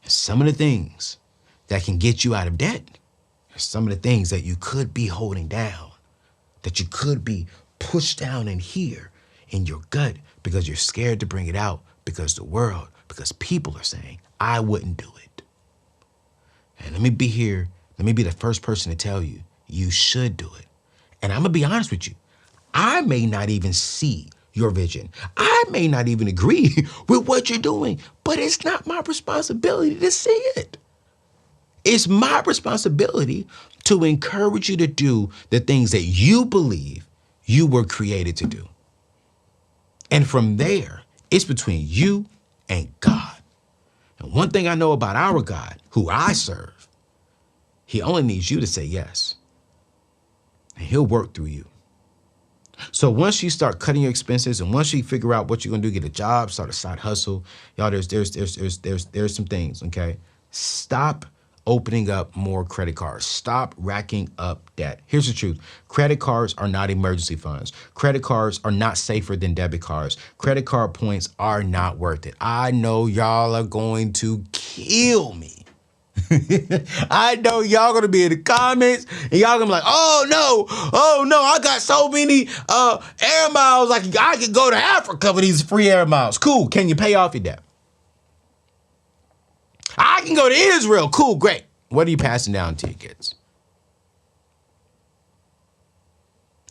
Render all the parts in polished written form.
Some of the things that can get you out of debt are some of the things that you could be holding down, that you could be pushed down in here in your gut because you're scared to bring it out because the world, because people are saying, I wouldn't do it. And let me be here. Let me be the first person to tell you, you should do it. And I'm going to be honest with you. I may not even see your vision. I may not even agree with what you're doing, but it's not my responsibility to see it. It's my responsibility to encourage you to do the things that you believe you were created to do. And from there, it's between you and God. And one thing I know about our God, who I serve, he only needs you to say yes. And he'll work through you. So once you start cutting your expenses and once you figure out what you're gonna do, get a job, start a side hustle, y'all, there's some things, okay? Stop opening up more credit cards. Stop racking up debt. Here's the truth. Credit cards are not emergency funds. Credit cards are not safer than debit cards. Credit card points are not worth it. I know y'all are going to kill me. I know y'all gonna be in the comments and y'all gonna be like, oh no, I got so many air miles, like I could go to Africa with these free air miles. Cool, can you pay off your debt? I can go to Israel. Cool, great. What are you passing down to your kids?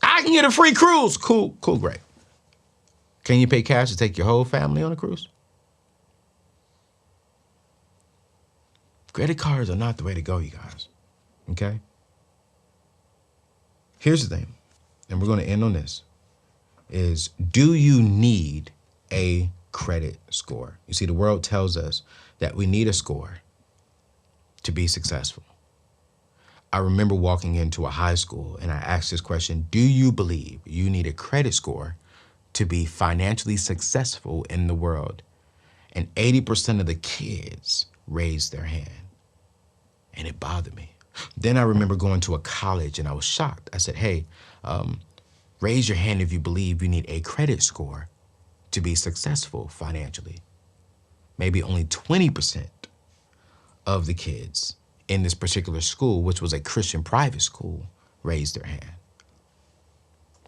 I can get a free cruise. Cool, great. Can you pay cash to take your whole family on a cruise? Credit cards are not the way to go, you guys, okay? Here's the thing, and we're gonna end on this, is do you need a credit score? You see, the world tells us that we need a score to be successful. I remember walking into a high school and I asked this question, do you believe you need a credit score to be financially successful in the world? And 80% of the kids raised their hand. And it bothered me. Then I remember going to a college and I was shocked. I said, hey, raise your hand if you believe you need a credit score to be successful financially. Maybe only 20% of the kids in this particular school, which was a Christian private school, raised their hand.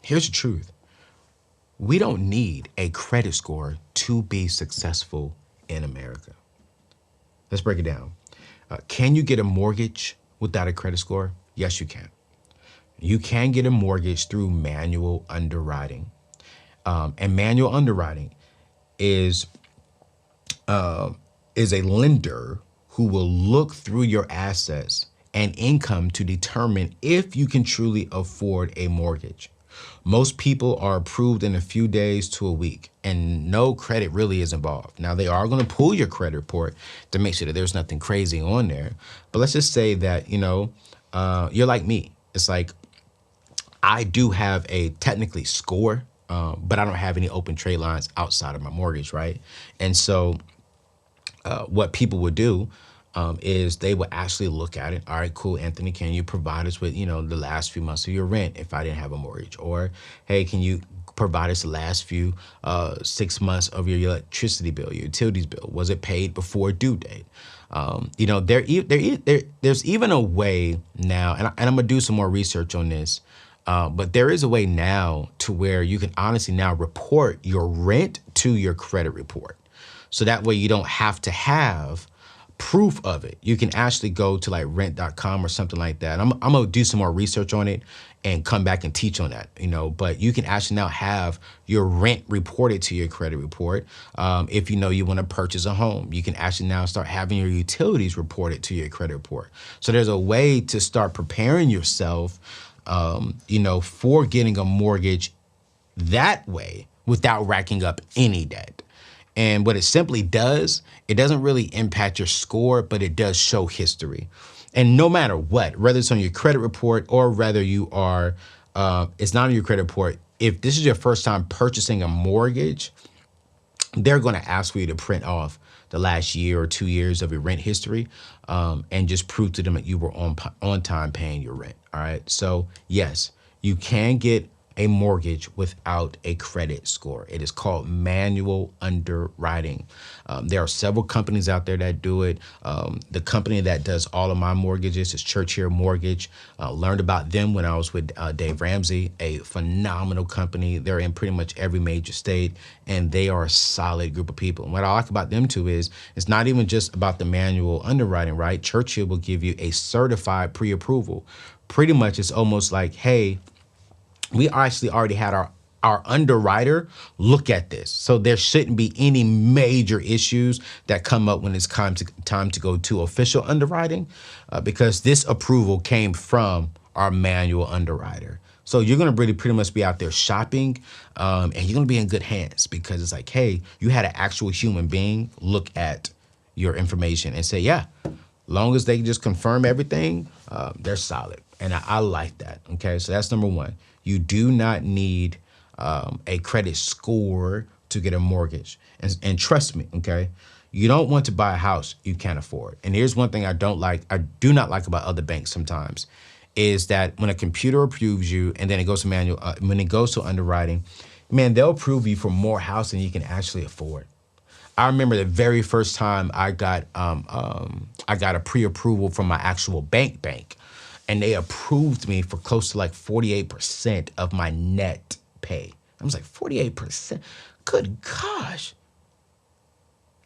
Here's the truth. We don't need a credit score to be successful in America. Let's break it down. Can you get a mortgage without a credit score? Yes, you can. You can get a mortgage through manual underwriting. And manual underwriting is a lender who will look through your assets and income to determine if you can truly afford a mortgage. Most people are approved in a few days to a week and no credit really is involved. Now they are going to pull your credit report to make sure that there's nothing crazy on there. But let's just say that, you're like me. It's like, I do have a technically score, but I don't have any open trade lines outside of my mortgage, right? And so what people would do is they would actually look at it. All right, cool, Anthony, can you provide us with, the last few months of your rent if I didn't have a mortgage? Or, hey, can you provide us the last few 6 months of your electricity bill, your utilities bill? Was it paid before due date? There's even a way now, and I'm gonna do some more research on this, but there is a way now to where you can honestly now report your rent to your credit report. So that way you don't have to have proof of it. You can actually go to like rent.com or something like that. I'm gonna do some more research on it and come back and teach on that, but you can actually now have your rent reported to your credit report. If you want to purchase a home, you can actually now start having your utilities reported to your credit report. So there's a way to start preparing yourself, for getting a mortgage that way without racking up any debt. And what it simply does, it doesn't really impact your score, but it does show history. And no matter what, whether it's on your credit report or whether you are, it's not on your credit report, if this is your first time purchasing a mortgage, they're going to ask for you to print off the last year or 2 years of your rent history and just prove to them that you were on time paying your rent. All right. So yes, you can get a mortgage without a credit score. It is called manual underwriting. There are several companies out there that do it. The company that does all of my mortgages is Churchill Mortgage. Learned about them when I was with Dave Ramsey, a phenomenal company. They're in pretty much every major state, and they are a solid group of people. And what I like about them too is it's not even just about the manual underwriting, right? Churchill will give you a certified pre-approval. Pretty much it's almost like, hey, we actually already had our underwriter look at this. So there shouldn't be any major issues that come up when it's time to go to official underwriting because this approval came from our manual underwriter. So you're going to really pretty much be out there shopping and you're going to be in good hands because it's like, hey, you had an actual human being look at your information and say, yeah, long as they just confirm everything, they're solid. And I like that. Okay, so that's number one. You do not need a credit score to get a mortgage. And trust me, okay, you don't want to buy a house you can't afford. And here's one thing I do not like about other banks sometimes, is that when a computer approves you and then it goes to manual, when it goes to underwriting, man, they'll approve you for more house than you can actually afford. I remember the very first time I got a pre-approval from my actual bank, and they approved me for close to like 48% of my net pay. I was like, 48%? Good gosh.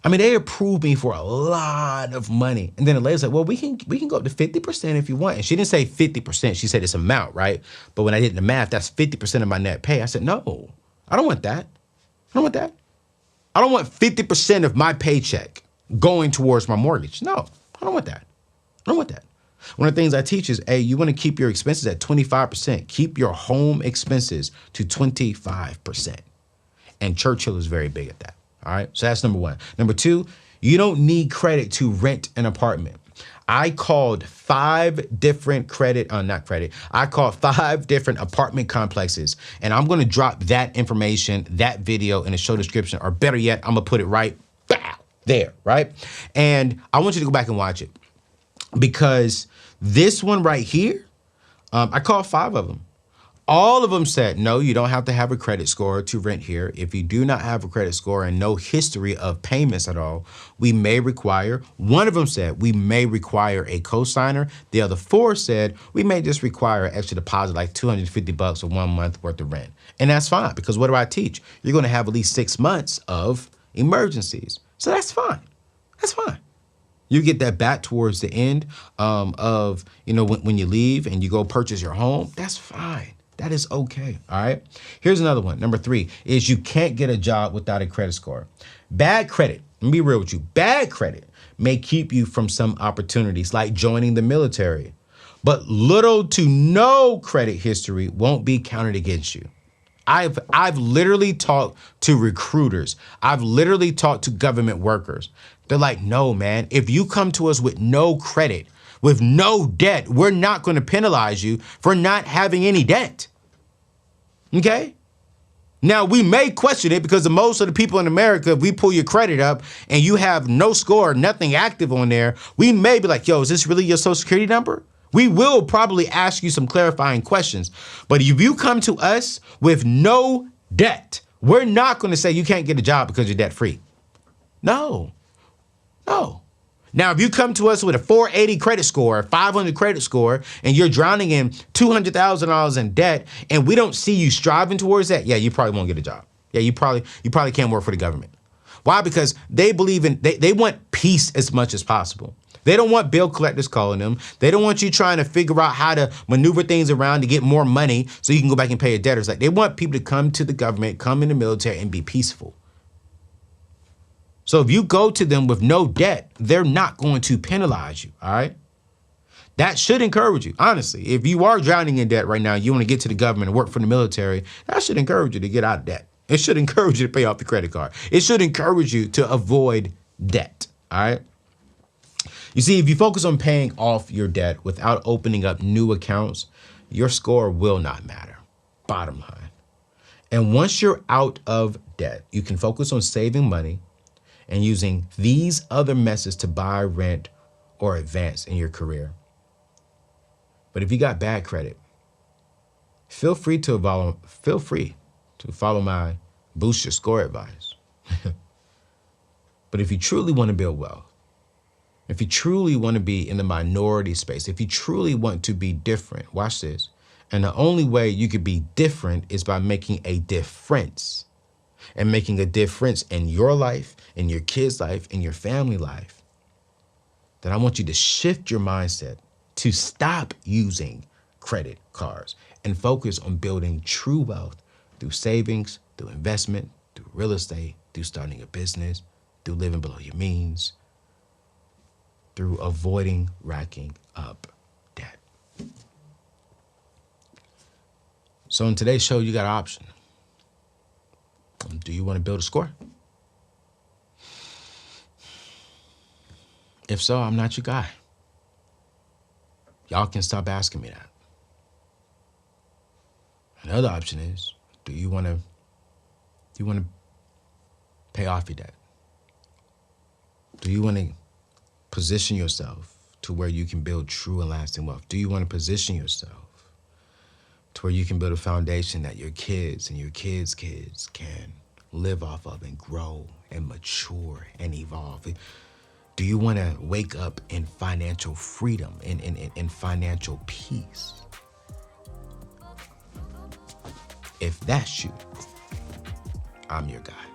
I mean, they approved me for a lot of money. And then the lady's like, well, we can go up to 50% if you want. And she didn't say 50%. She said it's amount, right? But when I did the math, that's 50% of my net pay. I said, no, I don't want that. I don't want that. I don't want 50% of my paycheck going towards my mortgage. No, I don't want that. I don't want that. One of the things I teach is, hey, you want to keep your expenses at 25%. Keep your home expenses to 25%. And Churchill is very big at that. All right. So that's number one. Number two, you don't need credit to rent an apartment. I called five different apartment complexes, and I'm going to drop that information, that video in the show description, or better yet, I'm going to put it right there, right? And I want you to go back and watch it because this one right here, I called five of them. All of them said, no, you don't have to have a credit score to rent here. If you do not have a credit score and no history of payments at all, we may require, one of them said, we may require a cosigner. The other four said, we may just require an extra deposit, like $250 or 1 month worth of rent. And that's fine, because what do I teach? You're gonna have at least 6 months of emergencies. So that's fine, that's fine. You get that back towards the end of, when you leave and you go purchase your home, that's fine. That is okay, all right? Here's another one. Number three is you can't get a job without a credit score. Bad credit, let me be real with you. Bad credit may keep you from some opportunities like joining the military, but little to no credit history won't be counted against you. I've literally talked to recruiters. I've literally talked to government workers. They're like, no, man, if you come to us with no credit, with no debt, we're not going to penalize you for not having any debt. Okay? Now, we may question it because most of the people in America, if we pull your credit up and you have no score, nothing active on there, we may be like, yo, is this really your social security number? We will probably ask you some clarifying questions. But if you come to us with no debt, we're not going to say you can't get a job because you're debt free. No. Now, if you come to us with a 480 credit score, 500 credit score, and you're drowning in $200,000 in debt, and we don't see you striving towards that, yeah, you probably won't get a job. Yeah, you probably can't work for the government. Why? Because they believe they want peace as much as possible. They don't want bill collectors calling them. They don't want you trying to figure out how to maneuver things around to get more money so you can go back and pay your debtors. Like, they want people to come to the government, come in the military, and be peaceful. So if you go to them with no debt, they're not going to penalize you, all right? That should encourage you, honestly. If you are drowning in debt right now, you want to get to the government and work for the military, that should encourage you to get out of debt. It should encourage you to pay off the credit card. It should encourage you to avoid debt, all right? You see, if you focus on paying off your debt without opening up new accounts, your score will not matter, bottom line. And once you're out of debt, you can focus on saving money and using these other methods to buy, rent, or advance in your career. But if you got bad credit, feel free to follow my boost your score advice. But if you truly want to build wealth, if you truly want to be in the minority space, if you truly want to be different, watch this. And the only way you could be different is by making a difference, and making a difference in your life, in your kids' life, in your family life. Then I want you to shift your mindset to stop using credit cards and focus on building true wealth through savings, through investment, through real estate, through starting a business, through living below your means, through avoiding racking up debt. So in today's show, you got an option. Do you want to build a score? If so, I'm not your guy. Y'all can stop asking me that. Another option is, do you want to pay off your debt? Do you want to position yourself to where you can build true and lasting wealth? Do you want to position yourself to where you can build a foundation that your kids and your kids' kids can live off of and grow and mature and evolve? Do you want to wake up in financial freedom, in financial peace? If that's you, I'm your guy.